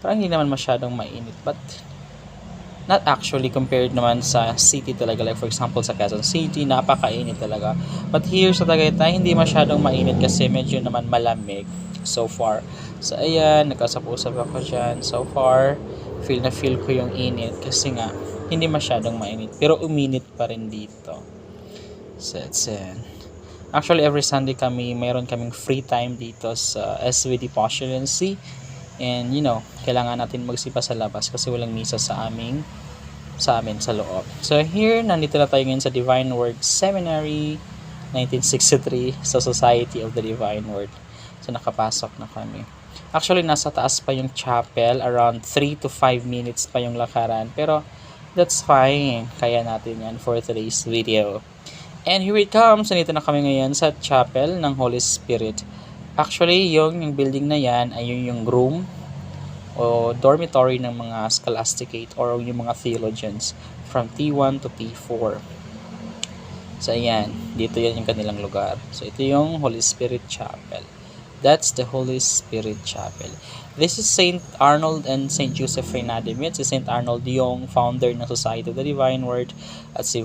parang hindi naman masyadong mainit, but not actually compared naman sa city talaga, like for example sa Quezon City, napakainit talaga. But here sa Tagaytay, hindi masyadong mainit kasi medyo naman malamig so far. So ayan, nagkasap-usap ako dyan. So far, feel na feel ko yung init kasi nga hindi masyadong mainit, pero uminit pa rin dito. So it's actually every Sunday mayroon kaming free time dito sa SVD Postulancy. And kailangan natin magsipa sa labas kasi walang misa sa amin sa loob. So here, nandito na tayo ngayon sa Divine Word Seminary 1963 sa Society of the Divine Word. So nakapasok na kami. Actually, nasa taas pa yung chapel, around 3 to 5 minutes pa yung lakaran, pero that's fine. Kaya natin yan for today's video. And here it comes. Nandito na kami ngayon sa chapel ng Holy Spirit. Actually, yung building na yan ay yung room o dormitory ng mga scholasticate or yung mga theologians from T1 to T4. So ayan, dito yan yung kanilang lugar. So ito yung Holy Spirit Chapel. That's the Holy Spirit Chapel. This is St. Arnold and St. Joseph Reynadimit. Si St. Arnold yung founder ng Society of the Divine Word at si